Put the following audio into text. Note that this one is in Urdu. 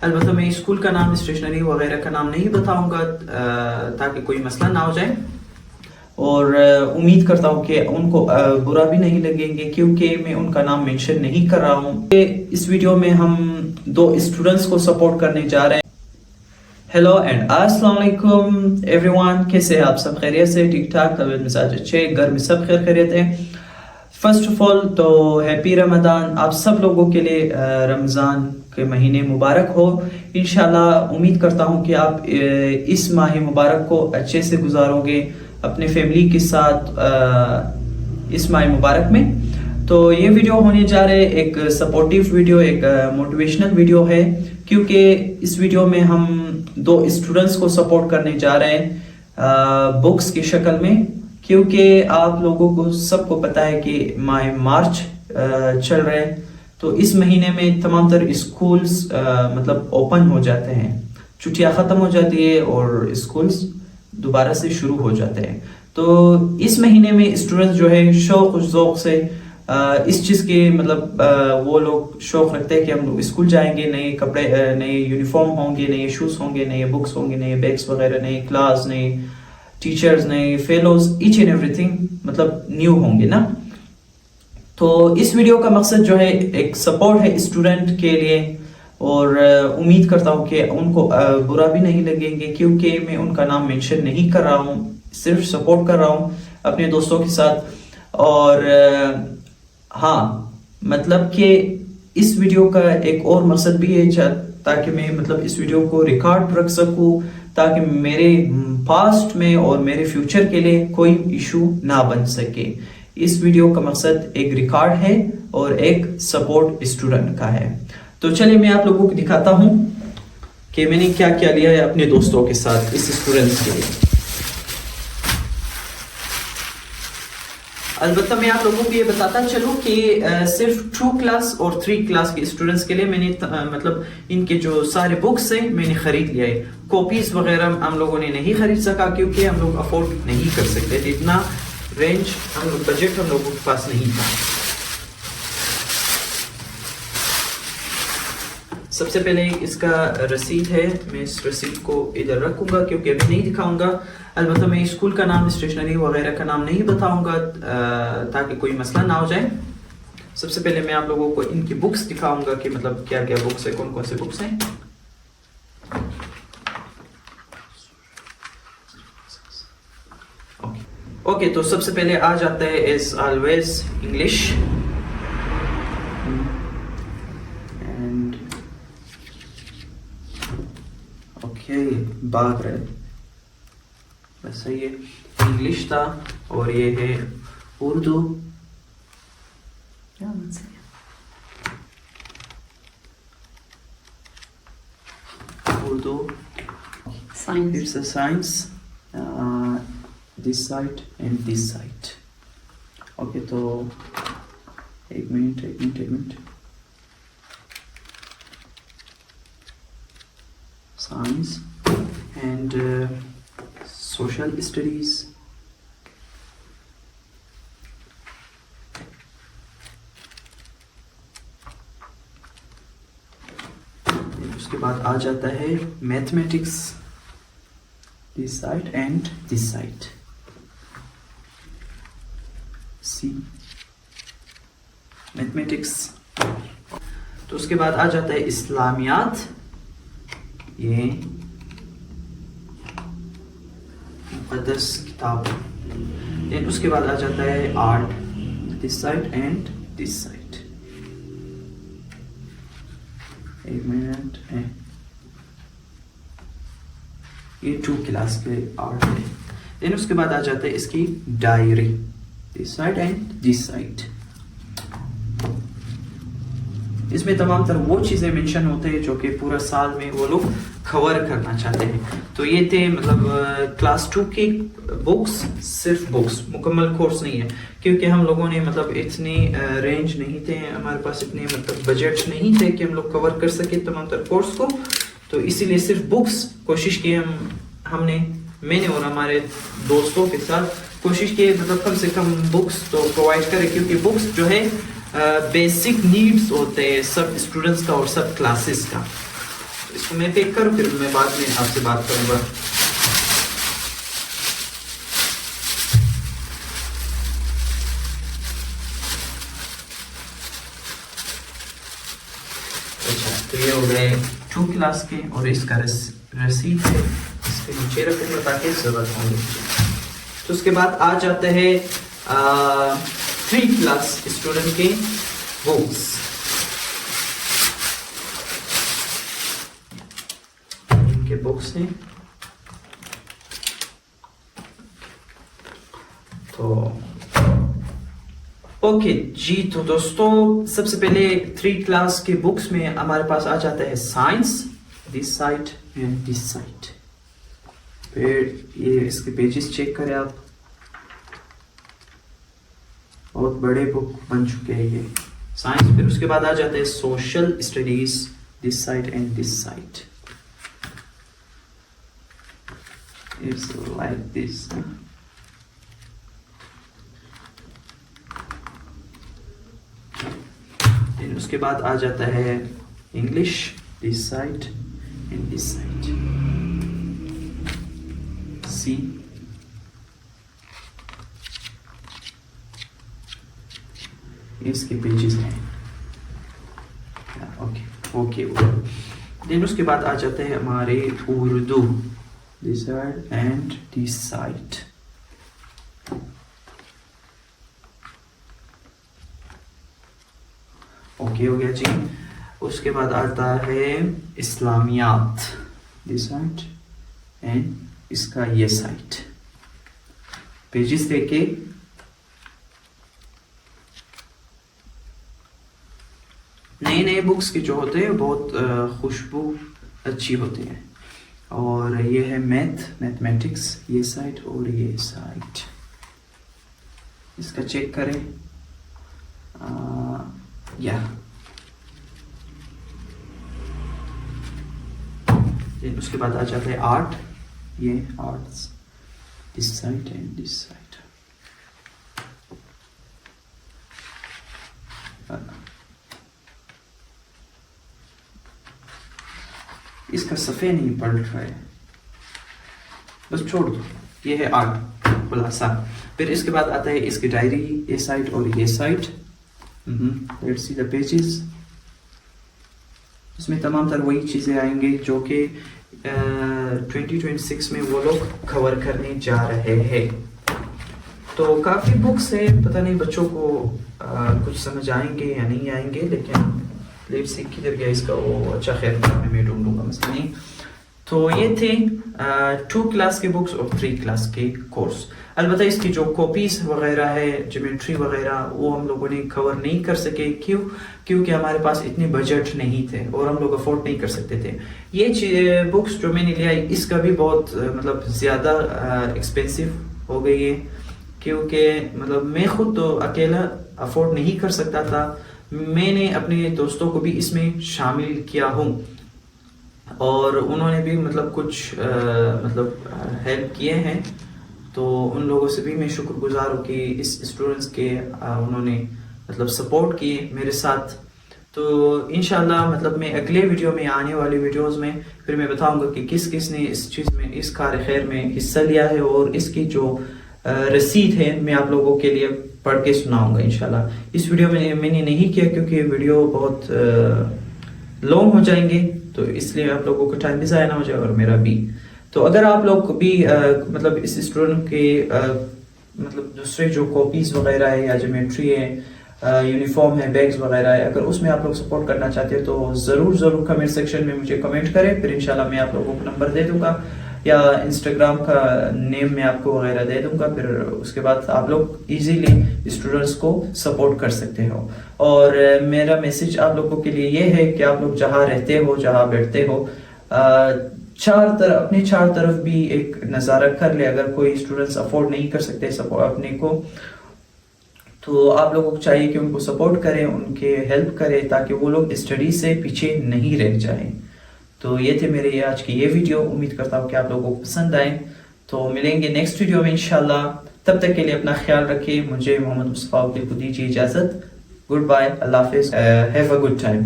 البتہ میں اسکول کا نام اسٹیشنری وغیرہ کا نام نہیں بتاؤں گا تاکہ کوئی مسئلہ نہ ہو جائے، اور امید کرتا ہوں کہ ان کو برا بھی نہیں لگیں گے کیونکہ میں ان کا نام مینشن نہیں کر رہا ہوں۔ اس ویڈیو میں ہم 2 اسٹوڈنٹس کو سپورٹ کرنے جا رہے ہیں۔ ہیلو اینڈ السلام علیکم ایوری ون، کیسے ہیں آپ سب؟ خیریت سے؟ ٹھیک ٹھاک، طبیعت مزاج اچھے، گھر میں سب خیر خیریت ہے؟ فرسٹ آف آل تو ہیپی رمضان آپ سب لوگوں کے لیے، رمضان کے مہینے مبارک ہو۔ انشاءاللہ امید کرتا ہوں کہ آپ اس ماہ مبارک کو اچھے سے گزارو گے اپنے فیملی کے ساتھ اس ماہ مبارک میں۔ تو یہ ویڈیو ہونے جا رہے ایک سپورٹیو ویڈیو، ایک موٹیویشنل ویڈیو ہے، کیونکہ اس ویڈیو میں ہم 2 اسٹوڈنٹس کو سپورٹ کرنے جا رہے ہیں بکس کی شکل میں، کیونکہ آپ لوگوں کو سب کو پتہ ہے کہ ماہ مارچ چل رہے ہیں، تو اس مہینے میں تمام تر اسکولز مطلب اوپن ہو جاتے ہیں، چھٹیاں ختم ہو جاتی ہے اور اسکولز دوبارہ سے شروع ہو جاتے ہیں۔ تو اس مہینے میں اسٹوڈنٹس جو ہے شوق و ذوق سے اس چیز کے مطلب وہ لوگ شوق رکھتے ہیں کہ ہم لوگ اسکول جائیں گے، نئے کپڑے، نئے یونیفارم ہوں گے، نئے شوز ہوں گے، نئے بکس ہوں گے، نئے بیگس وغیرہ، نئے کلاس، نئے ٹیچرز، نئے fellows, each and everything مطلب نیو ہوں گے نا۔ تو اس ویڈیو کا مقصد جو ہے ایک سپورٹ ہے اسٹوڈنٹ کے لیے، اور امید کرتا ہوں کہ ان کو برا بھی نہیں لگیں گے کیونکہ میں ان کا نام مینشن نہیں کر رہا ہوں، صرف سپورٹ کر رہا ہوں اپنے دوستوں کے ساتھ۔ اور ہاں مطلب کہ اس ویڈیو کا ایک اور مقصد بھی ہے تاکہ میں مطلب اس ویڈیو کو ریکارڈ رکھ سکوں، تاکہ میرے پاسٹ میں اور میرے فیوچر کے لیے کوئی ایشو نہ بن سکے۔ اس ویڈیو کا مقصد ایک ریکارڈ ہے اور ایک سپورٹ اسٹوڈنٹ کا ہے۔ تو چلیے میں آپ لوگوں کو دکھاتا ہوں کہ میں نے کیا کیا لیا ہے اپنے دوستوں کے ساتھ اس اسٹوڈنٹس کے لیے۔ البتہ میں آپ لوگوں کو یہ بتاتا چلوں کہ صرف 2 کلاس اور 3 کلاس کے اسٹوڈنٹس کے لیے میں نے مطلب ان کے جو سارے بکس ہیں میں نے خرید لیا ہے۔ کاپیز وغیرہ ہم لوگوں نے نہیں خرید سکا کیونکہ ہم لوگ افورڈ نہیں کر سکتے تھے، اتنا رینج بجٹ ہم لوگوں کے پاس نہیں تھا۔ سب سے پہلے اس کا رسید ہے، میں اس رسید کو ادھر رکھوں گا کیونکہ ابھی نہیں دکھاؤں گا۔ البتہ میں اسکول کا نام اسٹیشنری وغیرہ کا نام نہیں بتاؤں گا تاکہ کوئی مسئلہ نہ ہو جائے۔ سب سے پہلے میں آپ لوگوں کو ان کی بکس دکھاؤں گا کہ مطلب کیا کیا بکس ہے، کون کون سے بکس ہیں۔ اوکے، تو سب سے پہلے آ جاتا ہے ایز آلویز انگلش، بھاگ رہے بس یہ انگلش تھا، اور یہ ہے Urdu, it's a science, this side and this side. Okay, تو ایک minute science and social studies. اس کے بعد آ جاتا ہے mathematics, this side and this side. C mathematics. تو اس کے بعد آ جاتا ہے اسلامیات، یہ مقدس کتاب۔ دین اس کے بعد آ جاتا ہے art, this side and this side. ایک منٹ، یہ 2 کلاس کے آرٹ ہے۔ دین اس کے بعد آ جاتا ہے اس کی diary, this side and this side. اس میں تمام تر وہ چیزیں مینشن ہوتے ہیں جو کہ پورا سال میں وہ لوگ کور کرنا چاہتے ہیں۔ تو یہ تھے مطلب کلاس 2 کی بکس، صرف بکس، مکمل کورس نہیں ہے کیونکہ ہم لوگوں نے مطلب اتنی رینج نہیں تھے، ہمارے پاس اتنے مطلب بجٹ نہیں تھے کہ ہم لوگ کور کر سکے تمام تر کورس کو، تو اسی لیے صرف بکس کوشش کی ہم نے، میں نے اور ہمارے دوستوں کے ساتھ کوشش کی مطلب کم سے کم بکس تو پرووائڈ کرے، کیونکہ بکس جو ہے بیسک نیڈز ہوتے ہیں سب اسٹوڈنٹس کا اور سب کلاسز کا۔ اس کو میں پیک کروں، پھر میں بعد میں آپ سے بات کروں گا. اچھا تو یہ ہو گئے 2 کلاس کے، اور اس کا رسید ہے اس کے نیچے رکھوں گا تاکہ ضرورت ہوں گے. تو اس کے بعد آ جاتا ہے 3 کلاس اسٹوڈنٹ کے بکس. ان کے بکس ہیں. تو اوکے جی، تو دوستو سب سے پہلے 3 کلاس کے بکس میں ہمارے پاس آ جاتا ہے science, this side and this side. پھر یہ اس کے پیجز چیک کریں آپ، بہت بڑے بک بن چکے ہیں یہ سائنس. پھر اس کے بعد آ جاتا ہے social studies, this side and this side. It's like this. اس کے بعد آ جاتا ہے English, this side and this side. سی اس کے پیجز ہیں. اوکے. دین اس کے بعد آ جاتے ہیں ہمارے Urdu, this side and this side. Okay ہو گیا جی. اس کے بعد آتا ہے اسلامیات، دس سائٹ اینڈ اس کا یہ سائٹ. پیجز دیکھے نئے بکس کے جو ہوتے ہیں بہت خوشبو اچھی ہوتی ہے. اور یہ ہے میتھمیٹکس، یہ سائٹ اور یہ سائٹ. اس کا چیک کریں. اس کے بعد آ جاتا ہے آرٹ، یہ arts, this side and this side. اس کا صفحے نہیں پلٹ رہا ہے، بس چھوڑ دو. یہ ہے آرٹ خلاصہ. پھر اس کے بعد آتا ہے اس کی ڈائری، یہ سائٹ اور یہ side. Let's see the pages. اس میں تمام تر وہی چیزیں آئیں گے جو کہ 2026 میں وہ لوگ کور کرنے جا رہے ہیں. تو کافی بکس ہیں، پتہ نہیں بچوں کو کچھ سمجھ آئیں گے یا نہیں آئیں گے، لیکن لیٹس سی کدھر گیا اس کا وہ. اچھا خیر میں ڈھونڈوں گا، مسئلہ نہیں. تو یہ تھے 2 کلاس کے بکس اور 3 کلاس کے کورس. البتہ اس کی جو کاپیز وغیرہ ہے، جیومیٹری وغیرہ، وہ ہم لوگوں نے کور نہیں کر سکے. کیونکہ ہمارے پاس اتنے بجٹ نہیں تھے اور ہم لوگ افورڈ نہیں کر سکتے تھے. یہ بکس جو میں نے لیا اس کا بھی بہت مطلب زیادہ ایکسپینسو ہو گئی ہے، کیونکہ مطلب میں خود تو اکیلا افورڈ نہیں کر سکتا تھا. میں نے اپنے دوستوں کو بھی اس میں شامل کیا ہوں اور انہوں نے بھی مطلب کچھ مطلب ہیلپ کیے ہیں. تو ان لوگوں سے بھی میں شکر گزار ہوں کہ اس اسٹوڈنٹس کے انہوں نے مطلب سپورٹ کیے میرے ساتھ. تو انشاءاللہ مطلب میں اگلے ویڈیو میں آنے والی ویڈیوز میں پھر میں بتاؤں گا کہ کس کس نے اس چیز میں، اس کار خیر میں حصہ لیا ہے، اور اس کی جو رسید ہے میں آپ لوگوں کے لیے پڑھ کے سناؤں گا انشاءاللہ. اس ویڈیو میں نے نہیں کیا کیونکہ ویڈیو بہت لانگ ہو جائیں گے، تو اس لیے آپ لوگوں کا ٹائم بھی ضائع نہ ہو جائے اور میرا بھی. تو اگر آپ لوگ بھی مطلب اس اسٹوڈنٹ کے مطلب دوسرے جو کاپیز وغیرہ ہے یا جیومیٹری ہے، یونیفارم ہے، بیگز وغیرہ ہے، اگر اس میں آپ لوگ سپورٹ کرنا چاہتے ہیں تو ضرور کمنٹ سیکشن میں مجھے کمنٹ کریں. پھر انشاءاللہ میں آپ لوگوں کو نمبر دے دوں گا یا انسٹاگرام کا نیم میں آپ کو وغیرہ دے دوں گا. پھر اس کے بعد آپ لوگ ایزیلی اسٹوڈنٹس کو سپورٹ کر سکتے ہو. اور میرا میسج آپ لوگوں کے لیے یہ ہے کہ آپ لوگ جہاں رہتے ہو، جہاں بیٹھتے ہو، اپنے چار طرف بھی ایک نظارہ کر لے. اگر کوئی اسٹوڈنٹس افورڈ نہیں کر سکتے اپنے کو، تو آپ لوگوں کو چاہیے کہ ان کو سپورٹ کریں، ان کے ہیلپ کریں تاکہ وہ لوگ اسٹڈی سے پیچھے نہیں رہ جائیں. تو یہ تھے میرے آج کی یہ ویڈیو. امید کرتا ہوں کہ آپ لوگوں کو پسند آئے. تو ملیں گے نیکسٹ ویڈیو میں انشاءاللہ. تب تک کے لیے اپنا خیال رکھیں. مجھے محمد مصطفیٰ کو دیجیے اجازت. گڈ بائے، اللہ حافظ، ہیو اے گڈ ٹائم.